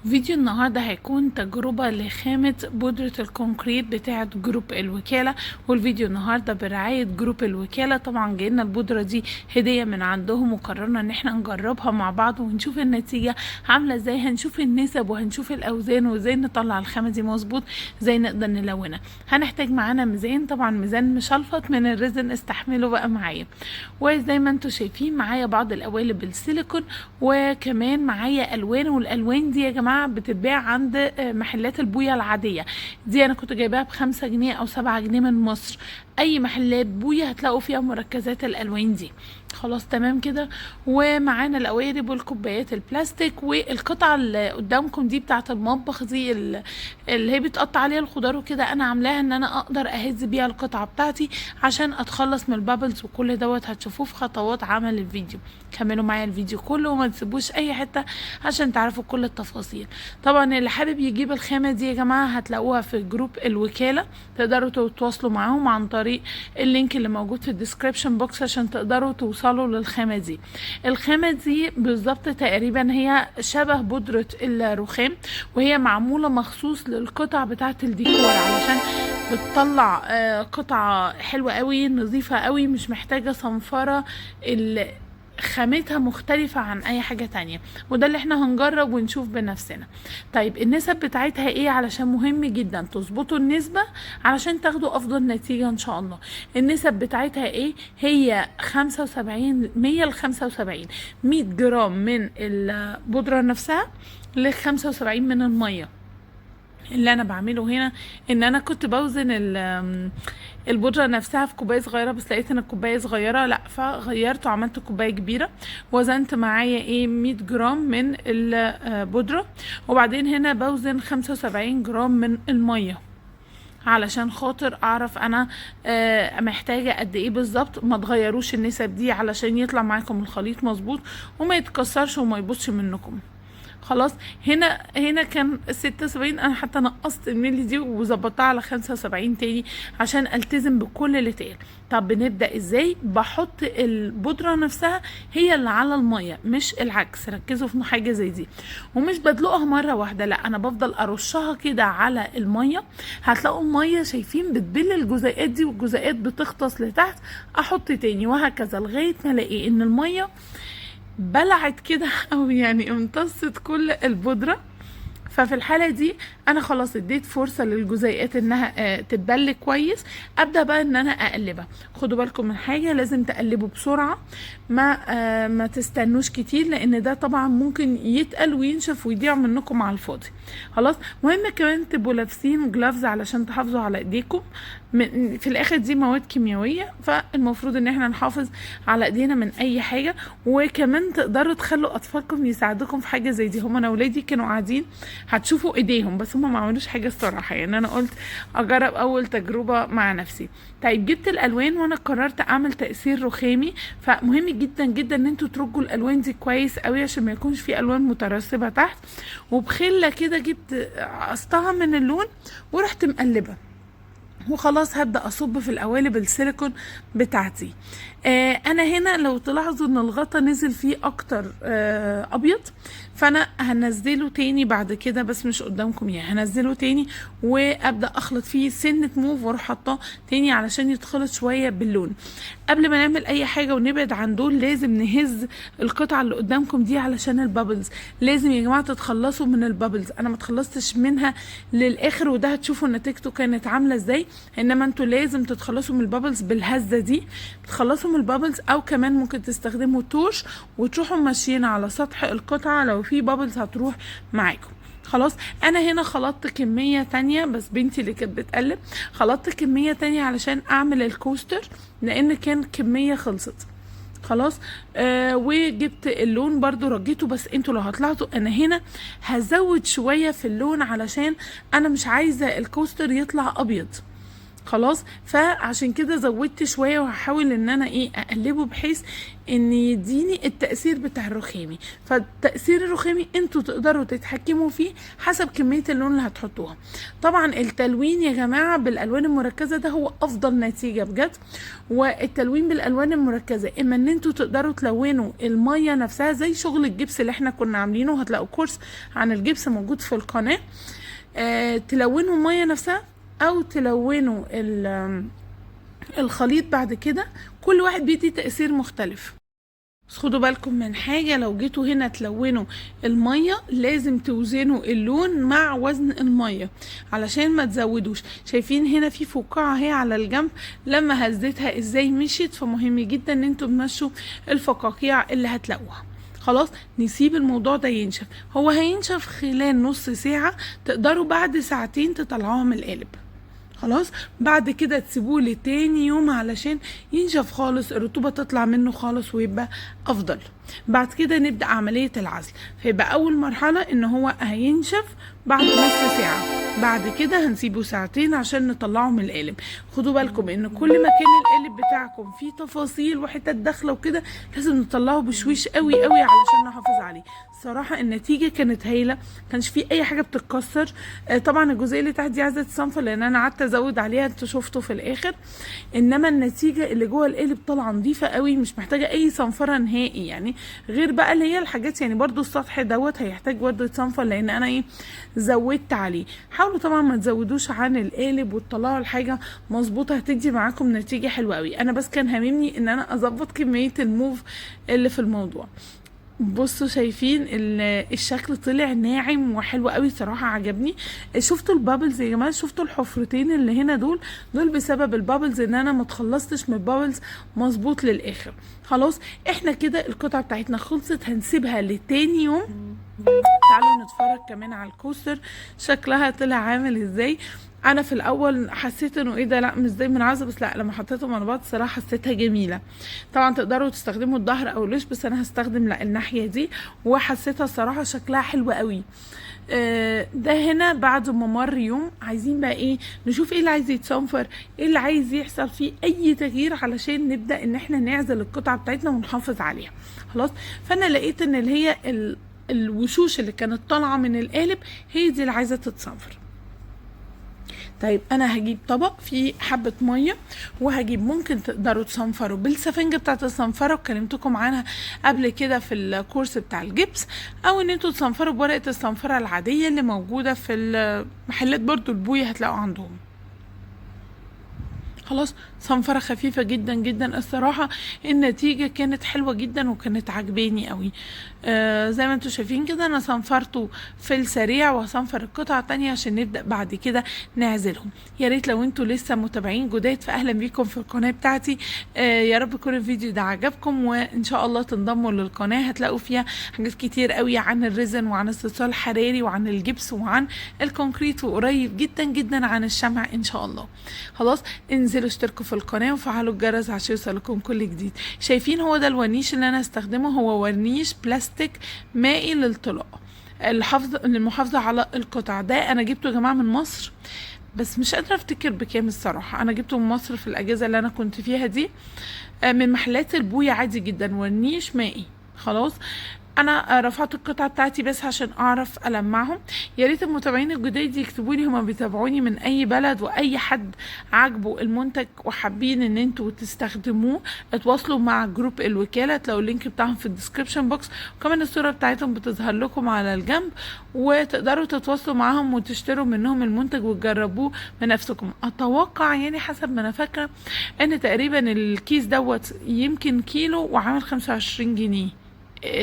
فيديو النهاردة هيكون تجربة لخامة بودرة الكونكريت بتاعة جروب الوكالة. والفيديو النهاردة برعاية جروب الوكالة. طبعا جايلنا البودرة دي هدية من عندهم، وقررنا ان احنا نجربها مع بعض ونشوف النتيجة عاملة ازاي. هنشوف النسب وهنشوف الاوزان وازاي نطلع الخامة دي مظبوط، ازاي نقدر نلونها. هنحتاج معانا ميزان، طبعا ميزان مشلفط من الريزن، استحمله بقى معايا. وزي ما انتوا شايفين معايا بعض القوالب السيليكون، وكمان معايا الوان. والالوان دي يا جماعه بتتباع عند محلات البويه العاديه. دي انا كنت جايباها ب5 جنيه او 7 جنيه من مصر. اي محلات بويه هتلاقوا فيها مركزات الالوان دي. خلاص تمام كده. ومعانا القوارب والكوبايات البلاستيك، والقطعه اللي قدامكم دي بتاعه المطبخ، دي اللي هي بتقطع عليها الخضار وكده. انا عاملاها ان انا اقدر اهز بيها القطعه بتاعتي عشان اتخلص من البابلز، وكل دوت هتشوفوه في خطوات عمل الفيديو. كملوا معايا الفيديو كله وما تسيبوش اي حته عشان تعرفوا كل التفاصيل. طبعا اللي حابب يجيب الخامه دي يا جماعه هتلاقوها في جروب الوكاله، تقدروا تتواصلوا معاهم عن طريق اللينك اللي موجود في الديسكريبشن بوكس عشان تقدروا توصلوا للخامه دي. الخامه دي بالظبط تقريبا هي شبه بودره الرخام، وهي معموله مخصوص للقطع بتاعه الديكور علشان بتطلع قطعه حلوه قوي نظيفه قوي، مش محتاجه صنفره. خامتها مختلفة عن اي حاجة تانية، وده اللي احنا هنجرب ونشوف بنفسنا. طيب النسب بتاعتها ايه؟ علشان مهم جدا تظبطوا النسبة علشان تاخدوا افضل نتيجة ان شاء الله. النسب بتاعتها ايه؟ هي 75 100 ل 75، 100 جرام من البودرة نفسها ل 75 من المية. اللي انا بعمله هنا ان انا كنت بوزن البودره نفسها في كوبايه صغيره، بس لقيت ان الكوبايه صغيره، لا فغيرت وعملت كوبايه كبيره. وزنت معايا 100 جرام من البودره، وبعدين هنا بوزن 75 جرام من الميه علشان خاطر اعرف انا محتاجه قد ايه بالظبط. ما تغيروش النسب دي علشان يطلع معاكم الخليط مظبوط وما يتكسرش وما يبصش منكم. خلاص هنا كان 76، انا حتى نقصت الملي دي وظبطتها على 75 تاني عشان التزم بكل اللي اتقال. طب بنبدا ازاي؟ بحط البودره نفسها هي اللي على الميه، مش العكس. ركزوا في حاجه زي دي. ومش بدلقها مره واحده، لا انا بفضل ارشها كده على الميه. هتلاقوا الميه شايفين بتبل الجزيئات دي، والجزيئات بتغطس لتحت. احط تاني وهكذا لغايه ما الاقي ان الميه بلعت كده او يعني امتصت كل البودرة. ففي الحالة دي انا خلاص اديت فرصة للجزيئات انها تتبل كويس. ابدأ بقى ان انا اقلبها. خدوا بالكم من حاجة، لازم تقلبوا بسرعة، ما تستنوش كتير، لان ده طبعا ممكن يتقل وينشف ويضيع منكم على الفاضي. خلاص مهم كمان تبقوا لابسين جلافز علشان تحافظوا على ايديكم. في الاخر دي مواد كيميائية، فالمفروض ان احنا نحافظ على ايدينا من اي حاجة. وكمان تقدروا تخلوا اطفالكم يساعدوكم في حاجة زي دي. هم انا ولادي كانوا قاعدين هتشوفوا ايديهم، بس هم ما عملوش حاجه الصراحه، يعني انا قلت اجرب اول تجربه مع نفسي. طيب جبت الالوان وانا قررت اعمل تاثير رخامي. فمهم جدا جدا ان انتوا ترجوا الالوان دي كويس قوي عشان ما يكونش في الوان مترسبه تحت. وبخله كده جبت قصتها من اللون ورحت مقلبه. وخلاص هبدأ اصب في القوالب السيليكون بتاعتي. انا هنا لو تلاحظوا ان الغطا نزل فيه اكتر ابيض، فانا هنزله تاني بعد كده، بس مش قدامكم يعني. هنزله تاني وابدا اخلط فيه سنه موف واروح حاطاه تاني علشان يتخلط شويه باللون. قبل ما نعمل اي حاجه ونبعد عن دول لازم نهز القطعه اللي قدامكم دي علشان البابلز. لازم يا جماعه تتخلصوا من البابلز. انا ما تخلصتش منها للاخر، وده هتشوفوا نتيجته كانت عامله ازاي. انما انتوا لازم تتخلصوا من البابلز بالهزه دي. تخلصوا من البابلز، او كمان ممكن تستخدموا توش وتروحوا ماشيين على سطح القطعه، لو في بابلز هتروح معاكم. خلاص انا هنا خلطت كمية تانية، بس بنتي اللي كانت بتقلب. خلطت كمية تانية علشان اعمل الكوستر، لان كان كمية خلصت. خلاص وجبت اللون برضو رجيته. بس انتوا لو هتلاحظوا انا هنا هزود شوية في اللون علشان انا مش عايزة الكوستر يطلع ابيض. خلاص. فعشان كده زودت شويه، وهحاول ان انا اقلبه بحيث ان يديني التأثير بتاع الرخامي. فالتأثير الرخامي انتوا تقدروا تتحكموا فيه حسب كمية اللون اللي هتحطوها. طبعا التلوين يا جماعة بالالوان المركزة ده هو افضل نتيجة بجد. والتلوين بالالوان المركزة اما ان انتوا تقدروا تلونوا المية نفسها زي شغل الجبس اللي احنا كنا عاملينه، هتلاقوا كورس عن الجبس موجود في القناة. تلونوا المية نفسها او تلونوا الخليط بعد كده. كل واحد بيدي تأثير مختلف. بس خدوا بالكم من حاجة، لو جيتوا هنا تلونوا المية لازم توزنوا اللون مع وزن المية علشان ما تزودوش. شايفين هنا في فقاعة اهي على الجنب لما هزيتها ازاي مشيت، فمهم جدا ان انتوا تمشوا الفقاقيع اللي هتلاقوها. خلاص نسيب الموضوع ده ينشف. هو هينشف خلال نص ساعة، تقدروا بعد ساعتين تطلعوها من القالب. خلاص بعد كده تسيبوه لتاني يوم علشان ينشف خالص، الرطوبة تطلع منه خالص ويبقى افضل. بعد كده نبدأ عملية العزل. فيبقى اول مرحلة ان هو هينشف بعد نص ساعة، بعد كده هنسيبه ساعتين عشان نطلعه من القالب. خدوا بالكم ان كل ما كان القالب بتاعكم فيه تفاصيل وحتت داخله وكده لازم نطلعه بشويش قوي قوي علشان نحافظ عليه. صراحة النتيجة كانت هايلة، كانش فيه اي حاجة بتتكسر. طبعا الجزئية اللي تحت دي عايزة تتصنفر لان انا قعدت ازود عليها، انتوا شفتوا في الاخر. انما النتيجة اللي جوه القالب طالعة نظيفة قوي، مش محتاجة اي صنفرة نهائي يعني. غير بقى اللي هي الحاجات يعني برضو السطح دوت هيحتاج برضو يتصنفر لان انا زودت عليه. حاولوا طبعا ما تزودوش عن القالب وتطلعوا الحاجة مظبوطة، هتدي معاكم نتيجة حلوة قوي. انا بس كان هاممني ان انا اظبط كمية الموف اللي في الموضوع. بصوا شايفين الشكل طلع ناعم وحلو قوي صراحة، عجبني. شفتوا البابلز يا جماعة؟ شفتوا الحفرتين اللي هنا دول بسبب البابلز، ان انا ما اتخلصتش من البابلز مظبوط للاخر. خلاص احنا كده القطعة بتاعتنا خلصت، هنسيبها لتاني يوم. تعالوا نتفرج كمان على الكوستر شكلها طلع عامل ازاي. انا في الاول حسيت انه ايه ده، لا مش زي من عزة، بس لا لما حطيتهم على بعض الصراحه حسيتها جميله. طبعا تقدروا تستخدموا الظهر او الوش، بس انا هستخدم لا الناحيه دي، وحسيتها الصراحه شكلها حلو قوي. ده هنا بعد ما مر يوم. عايزين بقى نشوف ايه اللي عايز يتصنفر، ايه اللي عايز يحصل فيه اي تغيير علشان نبدا ان احنا نعزل القطعه بتاعتنا ونحافظ عليها. خلاص فانا لقيت ان اللي هي الوشوش اللي كانت طالعه من القالب هي دي اللي عايزه تتصنفر. طيب انا هجيب طبق فيه حبة مية، وهجيب ممكن تقدروا تصنفروا بالسفنجة بتاعت الصنفرة وكلمتكم عنها قبل كده في الكورس بتاع الجبس، او ان انتوا تصنفروا بورقة الصنفرة العادية اللي موجودة في المحلات برضو البوية هتلاقوا عندهم. خلاص صنفرة خفيفة جدا جدا. الصراحة النتيجة كانت حلوة جدا وكانت عجباني قوي. زي ما انتوا شايفين كده انا صنفرته في السريع، وهصنفر القطعة التانية عشان نبدأ بعد كده نعزلهم. يا ريت لو انتوا لسه متابعين جداد فاهلا بيكم في القناة بتاعتي. يا رب يكون الفيديو ده عجبكم، وان شاء الله تنضموا للقناة، هتلاقوا فيها حاجات كتير قوي عن الريزن وعن الاستئصال الحراري وعن الجبس وعن الكونكريت، وقريب جدا جدا عن الشمع ان شاء الله. خلاص انزلوا اشتركوا في القناة وفعلوا الجرس عشان يوصلكم كل جديد. شايفين هو ده الورنيش اللي انا هستخدمه، هو ورنيش بلاستيك مائي للطلاء للمحافظة على القطع. ده انا جبته يا جماعة من مصر، بس مش قادرة افتكر بكام الصراحة. انا جبته من مصر في الاجازة اللي انا كنت فيها دي، من محلات البوية عادي جدا، ورنيش مائي. خلاص انا رفعت القطعه بتاعتي بس عشان اعرف المعهم. يا ريت المتابعين الجداد يكتبوا لي هما بيتابعوني من اي بلد، واي حد عاجبه المنتج وحابين ان انتوا تستخدموه اتواصلوا مع جروب الوكاله، تلاقوا اللينك بتاعهم في الديسكريبشن بوكس، وكمان الصوره بتاعتهم بتظهر لكم على الجنب، وتقدروا تتواصلوا معاهم وتشتروا منهم المنتج وتجربوه بنفسكم. اتوقع يعني حسب ما انا فاكره ان تقريبا الكيس دوت يمكن كيلو وعامل 25 جنيه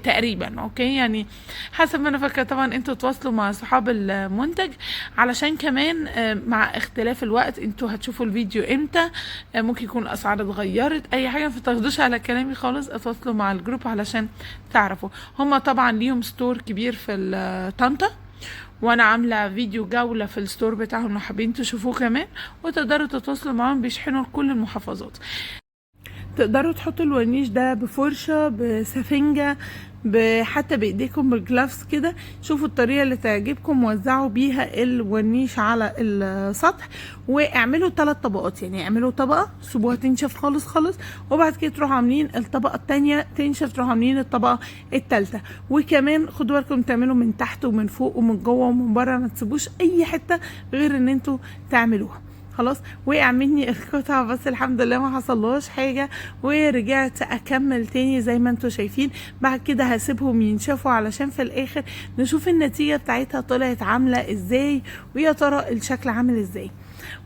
تقريبا. اوكي يعني حسب ما انا فاكره. طبعا انتوا تواصلوا مع صحاب المنتج علشان كمان مع اختلاف الوقت انتوا هتشوفوا الفيديو امتى، ممكن يكون الاسعار اتغيرت اي حاجه، فتاخدوش على كلامي خالص، اتواصلوا مع الجروب علشان تعرفوا. هما طبعا ليهم ستور كبير في طنطا، وانا عامله فيديو جوله في الستور بتاعهم لو حابين تشوفوه كمان، وتقدروا تتواصلوا معاهم بيشحنوا لكل المحافظات. تقدروا تحطوا الورنيش ده بفرشة، بسفنجة، حتى بايديكم بالجلافز كده. شوفوا الطريقه اللي تعجبكم، وزعوا بيها الورنيش على السطح، واعملوا 3 طبقات. يعني اعملوا طبقه سيبوها تنشف خالص خالص، وبعد كده تروحوا عاملين الطبقه الثانيه تنشف، تروحوا عاملين الطبقه الثالثه. وكمان خدوا بالكم تعملوا من تحت ومن فوق ومن جوه ومن بره، ما تسيبوش اي حته غير ان انتوا تعملوها. خلاص وقع مني القطعه بس الحمد لله ما حصلهاش حاجه، ورجعت اكمل تاني زي ما انتوا شايفين. بعد كده هسيبهم ينشفوا علشان في الاخر نشوف النتيجه بتاعتها طلعت عامله ازاي، ويا ترى الشكل عامل ازاي.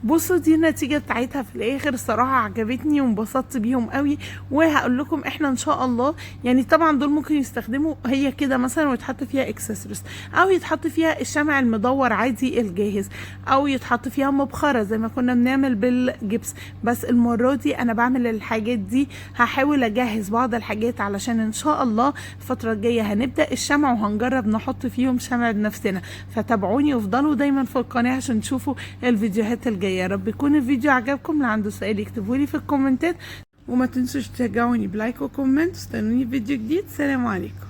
بصوا دي النتيجه بتاعتها في الاخر، الصراحه عجبتني وانبسطت بيهم قوي. وهقول لكم احنا ان شاء الله يعني طبعا دول ممكن يستخدموا هي كده مثلا ويتحط فيها اكسسوارز، او يتحط فيها الشمع المدور عادي الجاهز، او يتحط فيها مبخره زي ما كنا بنعمل بالجبس. بس المره دي انا بعمل الحاجات دي، هحاول اجهز بعض الحاجات علشان ان شاء الله الفتره الجايه هنبدا الشمع وهنجرب نحط فيهم شمع بنفسنا. فتابعوني وافضلوا دايما في القناه عشان تشوفوا الفيديوهات الجايه. يا رب يكون الفيديو عجبكم. اللي عنده سؤال يكتبولي في الكومنتات، وما تنسوش تشجعوني بلايك وكومنت. استنوني في فيديو جديد. سلام عليكم.